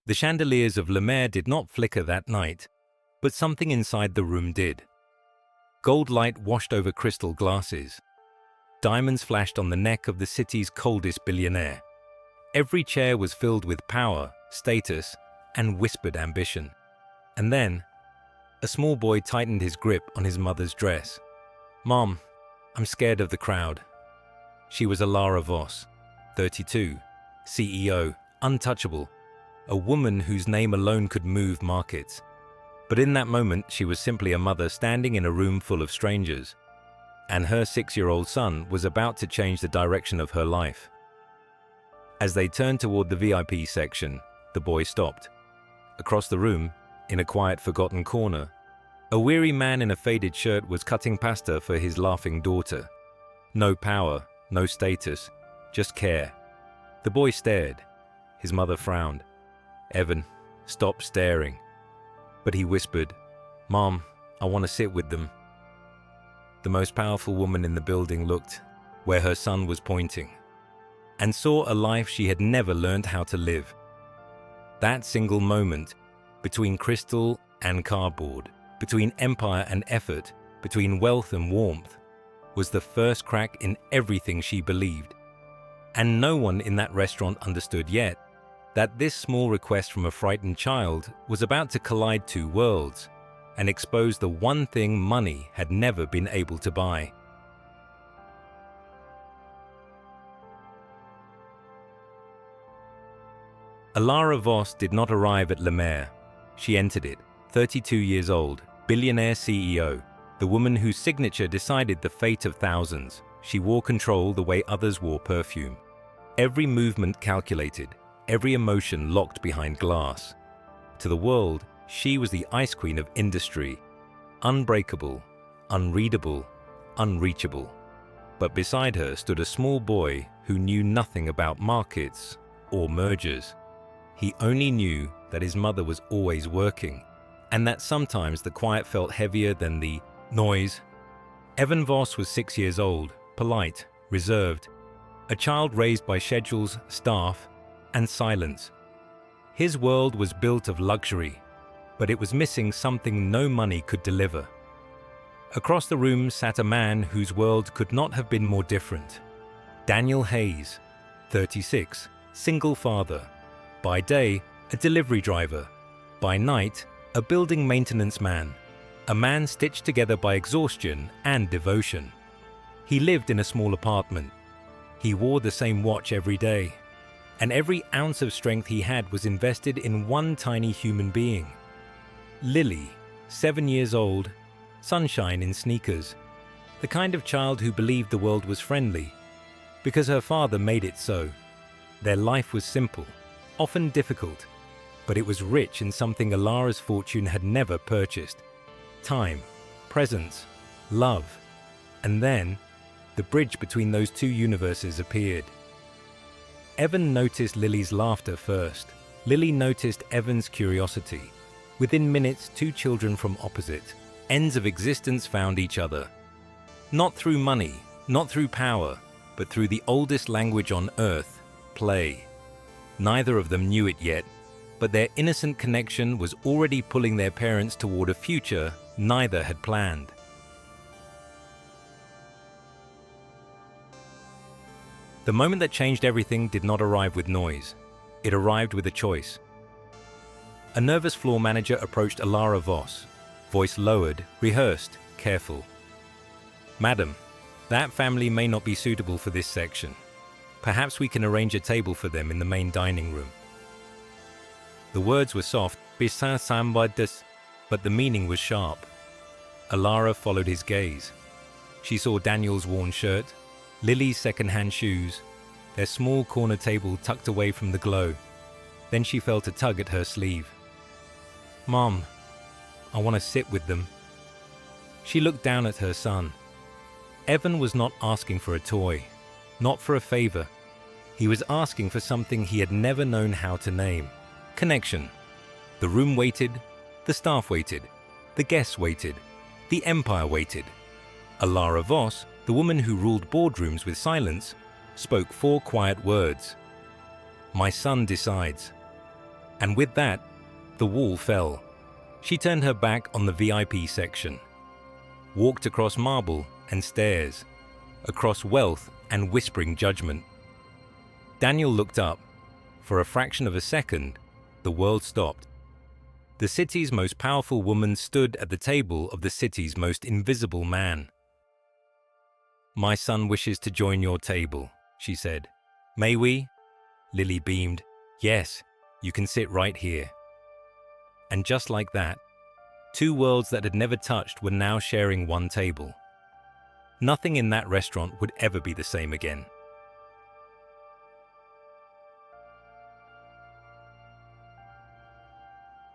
The chandeliers of Le Maire did not flicker that night, but something inside the room did. Gold light washed over crystal glasses. Diamonds flashed on the neck of the city's coldest billionaire. Every chair was filled with power, status, and whispered ambition. And then, a small boy tightened his grip on his mother's dress. "Mom, I'm scared of the crowd." She was Alara Voss, 32, CEO, untouchable, a woman whose name alone could move markets. But in that moment, she was simply a mother standing in a room full of strangers, and her 6-year-old son was about to change the direction of her life. As they turned toward the VIP section, the boy stopped. Across the room, in a quiet, forgotten corner, a weary man in a faded shirt was cutting pasta for his laughing daughter. No power, no status, just care. The boy stared. His mother frowned. "Evan, stop staring." But he whispered, "Mom, I want to sit with them." The most powerful woman in the building looked where her son was pointing and saw a life she had never learned how to live. That single moment, between crystal and cardboard, between empire and effort, between wealth and warmth, was the first crack in everything she believed. And no one in that restaurant understood yet that this small request from a frightened child was about to collide two worlds and expose the one thing money had never been able to buy. Alara Voss did not arrive at Le Maire. She entered it, 32 years old, billionaire CEO, the woman whose signature decided the fate of thousands. She wore control the way others wore perfume. Every movement calculated, every emotion locked behind glass. To the world, she was the ice queen of industry, unbreakable, unreadable, unreachable. But beside her stood a small boy who knew nothing about markets or mergers. He only knew that his mother was always working, and that sometimes the quiet felt heavier than the noise. Evan Voss was 6 years old, polite, reserved, a child raised by schedules, staff, and silence. His world was built of luxury, but it was missing something no money could deliver. Across the room sat a man whose world could not have been more different. Daniel Hayes, 36, single father. By day, a delivery driver. By night, a building maintenance man. A man stitched together by exhaustion and devotion. He lived in a small apartment. He wore the same watch every day. And every ounce of strength he had was invested in one tiny human being. Lily, 7 years old, sunshine in sneakers. The kind of child who believed the world was friendly, because her father made it so. Their life was simple, often difficult, but it was rich in something Alara's fortune had never purchased. Time, presence, love. And then, the bridge between those two universes appeared. Evan noticed Lily's laughter first. Lily noticed Evan's curiosity. Within minutes, two children from opposite ends of existence found each other. Not through money, not through power, but through the oldest language on earth, play. Neither of them knew it yet, but their innocent connection was already pulling their parents toward a future neither had planned. The moment that changed everything did not arrive with noise. It arrived with a choice. A nervous floor manager approached Alara Voss, voice lowered, rehearsed, careful. "Madam, that family may not be suitable for this section. Perhaps we can arrange a table for them in the main dining room." The words were soft, but the meaning was sharp. Alara followed his gaze. She saw Daniel's worn shirt, Lily's second-hand shoes, their small corner table tucked away from the glow. Then she felt a tug at her sleeve. "Mom, I want to sit with them." She looked down at her son. Evan was not asking for a toy, not for a favor. He was asking for something he had never known how to name. Connection. The room waited, the staff waited, the guests waited, the empire waited. Alara Voss, the woman who ruled boardrooms with silence, spoke 4 quiet words. "My son decides." And with that, the wall fell. She turned her back on the VIP section, walked across marble and stairs, across wealth and whispering judgment. Daniel looked up. For a fraction of a second, the world stopped. The city's most powerful woman stood at the table of the city's most invisible man. "My son wishes to join your table," she said. "May we?" Lily beamed. "Yes, you can sit right here." And just like that, two worlds that had never touched were now sharing one table. Nothing in that restaurant would ever be the same again.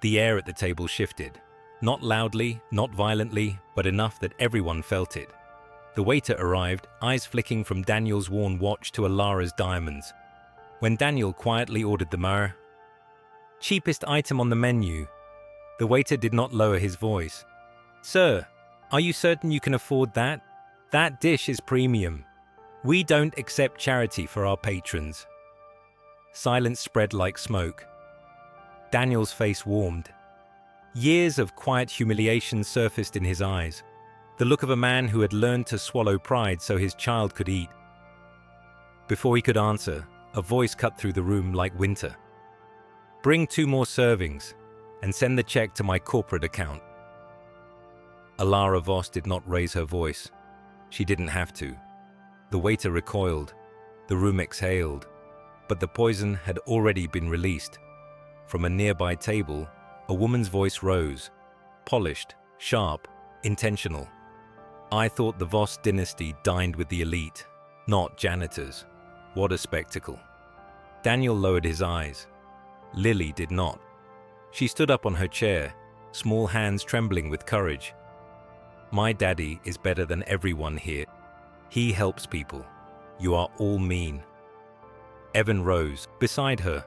The air at the table shifted. Not loudly, not violently, but enough that everyone felt it. The waiter arrived, eyes flicking from Daniel's worn watch to Alara's diamonds. When Daniel quietly ordered the cheapest item on the menu, the waiter did not lower his voice. "Sir, are you certain you can afford that? That dish is premium. We don't accept charity for our patrons." Silence spread like smoke. Daniel's face warmed. Years of quiet humiliation surfaced in his eyes, the look of a man who had learned to swallow pride so his child could eat. Before he could answer, a voice cut through the room like winter. "Bring 2 more servings and send the check to my corporate account." Alara Voss did not raise her voice. She didn't have to. The waiter recoiled. The room exhaled. But the poison had already been released. From a nearby table, a woman's voice rose, polished, sharp, intentional. "I thought the Voss dynasty dined with the elite, not janitors. What a spectacle." Daniel lowered his eyes. Lily did not. She stood up on her chair, small hands trembling with courage. "My daddy is better than everyone here. He helps people. You are all mean." Evan rose, beside her.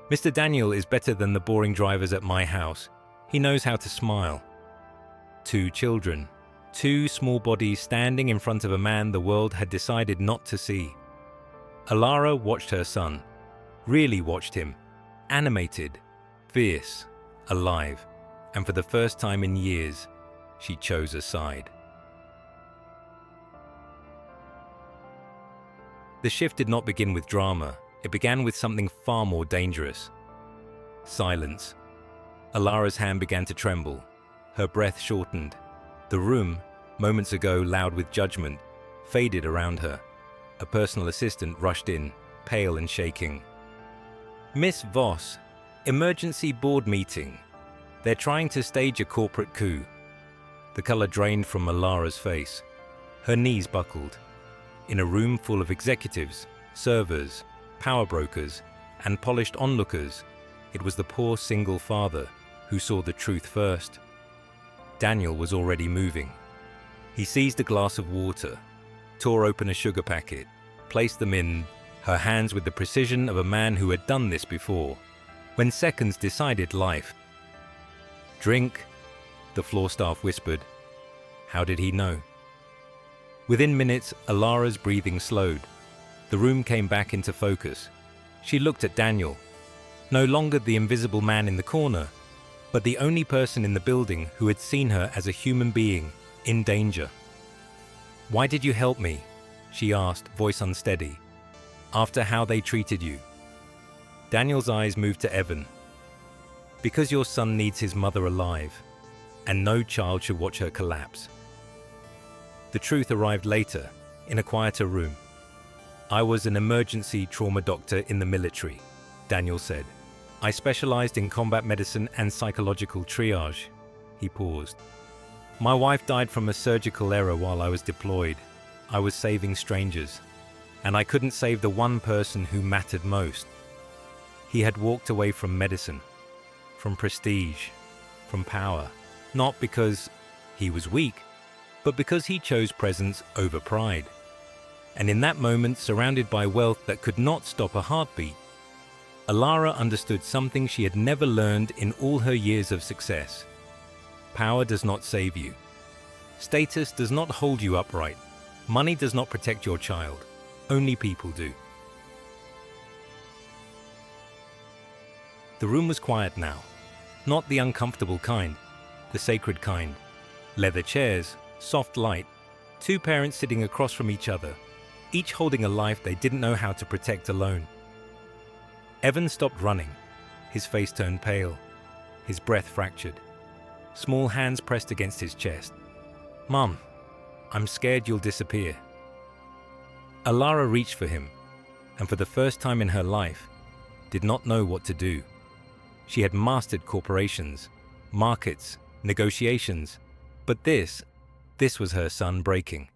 "Mr. Daniel is better than the boring drivers at my house. He knows how to smile." 2 children, 2 small bodies standing in front of a man the world had decided not to see. Alara watched her son, really watched him, animated, fierce, alive, and for the first time in years, she chose a side. The shift did not begin with drama. It began with something far more dangerous. Silence. Alara's hand began to tremble. Her breath shortened. The room, moments ago loud with judgment, faded around her. A personal assistant rushed in, pale and shaking. "Miss Voss, emergency board meeting. They're trying to stage a corporate coup." The color drained from Alara's face. Her knees buckled. In a room full of executives, servers, power brokers, and polished onlookers, it was the poor single father who saw the truth first. Daniel was already moving. He seized a glass of water, tore open a sugar packet, placed them in her hands with the precision of a man who had done this before, when seconds decided life. "Drink," the floor staff whispered. How did he know? Within minutes, Alara's breathing slowed. The room came back into focus. She looked at Daniel, no longer the invisible man in the corner, but the only person in the building who had seen her as a human being in danger. "Why did you help me?" she asked, voice unsteady. "After how they treated you." Daniel's eyes moved to Evan. "Because your son needs his mother alive, and no child should watch her collapse." The truth arrived later, in a quieter room. "I was an emergency trauma doctor in the military," Daniel said. "I specialized in combat medicine and psychological triage." He paused. "My wife died from a surgical error while I was deployed. I was saving strangers, and I couldn't save the one person who mattered most." He had walked away from medicine, from prestige, from power, not because he was weak, but because he chose presence over pride. And in that moment, surrounded by wealth that could not stop a heartbeat, Alara understood something she had never learned in all her years of success. Power does not save you. Status does not hold you upright. Money does not protect your child. Only people do. The room was quiet now. Not the uncomfortable kind, the sacred kind. Leather chairs, soft light, two parents sitting across from each other, each holding a life they didn't know how to protect alone. Evan stopped running. His face turned pale, his breath fractured. Small hands pressed against his chest. "Mom, I'm scared you'll disappear." Alara reached for him, and for the first time in her life, did not know what to do. She had mastered corporations, markets, negotiations, but this was her son breaking.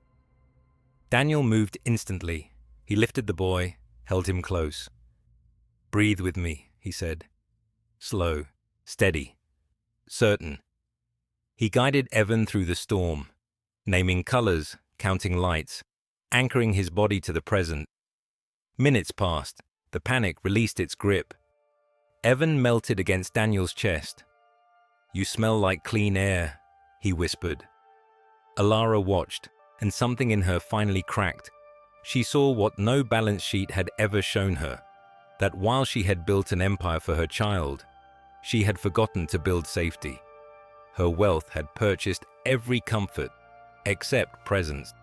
Daniel moved instantly. He lifted the boy, held him close. "Breathe with me," he said. Slow, steady, certain. He guided Evan through the storm, naming colors, counting lights, anchoring his body to the present. Minutes passed. The panic released its grip. Evan melted against Daniel's chest. "You smell like clean air," he whispered. Alara watched, and something in her finally cracked. She saw what no balance sheet had ever shown her, that while she had built an empire for her child, she had forgotten to build safety. Her wealth had purchased every comfort, except presence.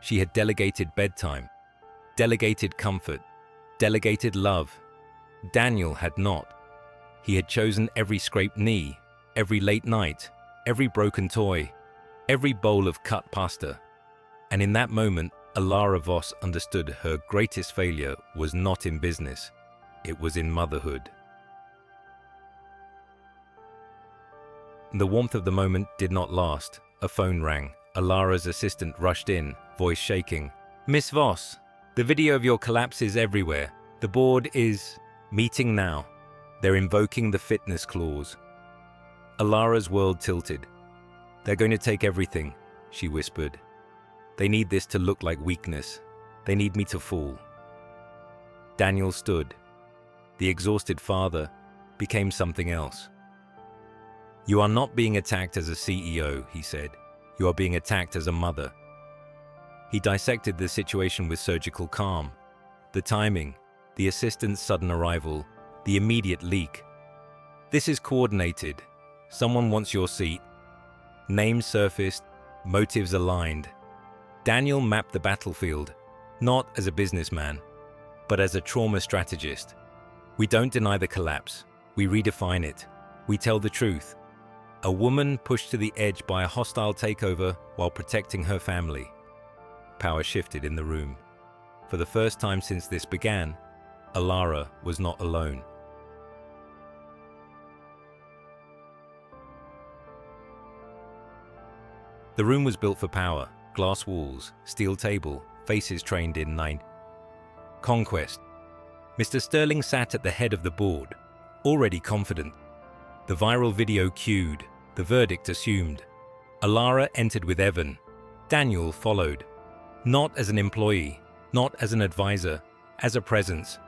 She had delegated bedtime, delegated comfort, delegated love. Daniel had not. He had chosen every scraped knee, every late night, every broken toy, every bowl of cut pasta. And in that moment, Alara Voss understood her greatest failure was not in business, it was in motherhood. The warmth of the moment did not last. A phone rang. Alara's assistant rushed in, voice shaking. "Miss Voss, the video of your collapse is everywhere. The board is meeting now. They're invoking the fitness clause." Alara's world tilted. "They're going to take everything," she whispered. "They need this to look like weakness. They need me to fall." Daniel stood. The exhausted father became something else. "You are not being attacked as a CEO," he said. "You are being attacked as a mother." He dissected the situation with surgical calm. The timing, the assistant's sudden arrival, the immediate leak. "This is coordinated. Someone wants your seat." Names surfaced, motives aligned. Daniel mapped the battlefield, not as a businessman, but as a trauma strategist. "We don't deny the collapse. We redefine it. We tell the truth. A woman pushed to the edge by a hostile takeover while protecting her family." Power shifted in the room. For the first time since this began, Alara was not alone. The room was built for power. Glass walls, steel table, faces trained in 9. Conquest. Mr. Sterling sat at the head of the board, already confident. The viral video cued, the verdict assumed. Alara entered with Evan. Daniel followed. Not as an employee, not as an advisor, as a presence.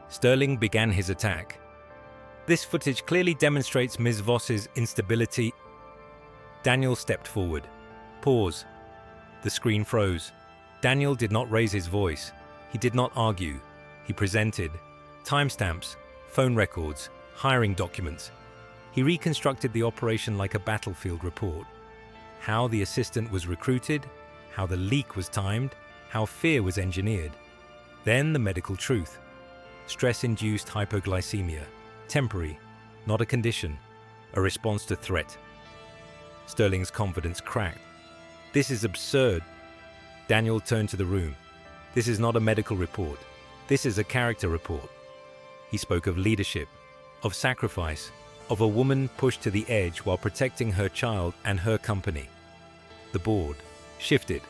Sterling began his attack. "This footage clearly demonstrates Ms. Voss's instability." Daniel stepped forward. Pause. The screen froze. Daniel did not raise his voice. He did not argue. He presented timestamps, phone records, hiring documents. He reconstructed the operation like a battlefield report. How the assistant was recruited, how the leak was timed, how fear was engineered. Then the medical truth. Stress-induced hypoglycemia. Temporary, not a condition. A response to threat. Sterling's confidence cracked. "This is absurd." Daniel turned to the room. "This is not a medical report. This is a character report." He spoke of leadership, of sacrifice, of a woman pushed to the edge while protecting her child and her company. The board shifted.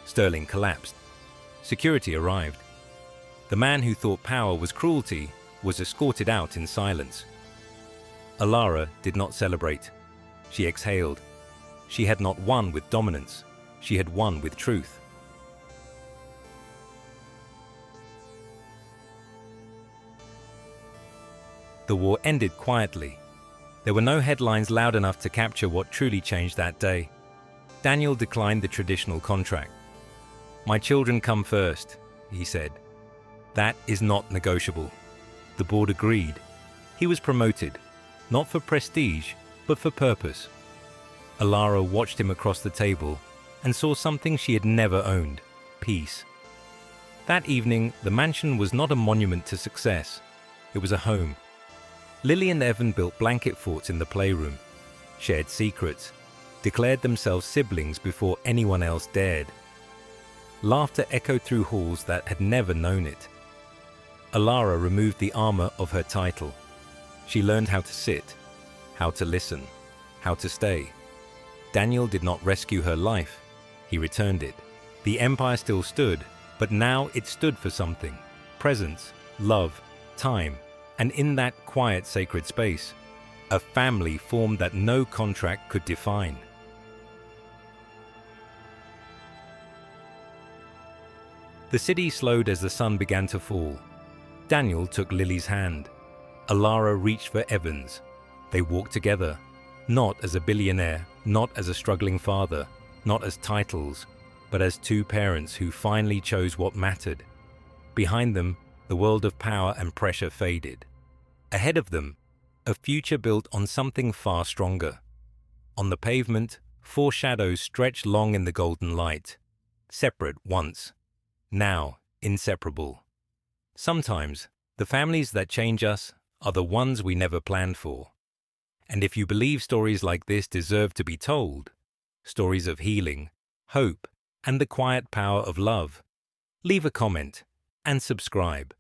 Sterling collapsed. Security arrived. The man who thought power was cruelty was escorted out in silence. Alara did not celebrate. She exhaled. She had not won with dominance. She had won with truth. The war ended quietly. There were no headlines loud enough to capture what truly changed that day. Daniel declined the traditional contract. "My children come first," he said. "That is not negotiable." The board agreed. He was promoted, not for prestige, but for purpose. Alara watched him across the table and saw something she had never owned: peace. That evening, the mansion was not a monument to success. It was a home. Lily and Evan built blanket forts in the playroom, shared secrets, declared themselves siblings before anyone else dared. Laughter echoed through halls that had never known it. Alara removed the armor of her title. She learned how to sit, how to listen, how to stay. Daniel did not rescue her life. He returned it. The empire still stood, but now it stood for something: presence, love, time, and in that quiet, sacred space, a family formed that no contract could define. The city slowed as the sun began to fall. Daniel took Lily's hand. Alara reached for Evan's. They walked together, not as a billionaire, not as a struggling father, not as titles, but as two parents who finally chose what mattered. Behind them, the world of power and pressure faded. Ahead of them, a future built on something far stronger. On the pavement, four shadows stretched long in the golden light. Separate once, now inseparable. Sometimes, the families that change us are the ones we never planned for. And if you believe stories like this deserve to be told, stories of healing, hope, and the quiet power of love, leave a comment and subscribe.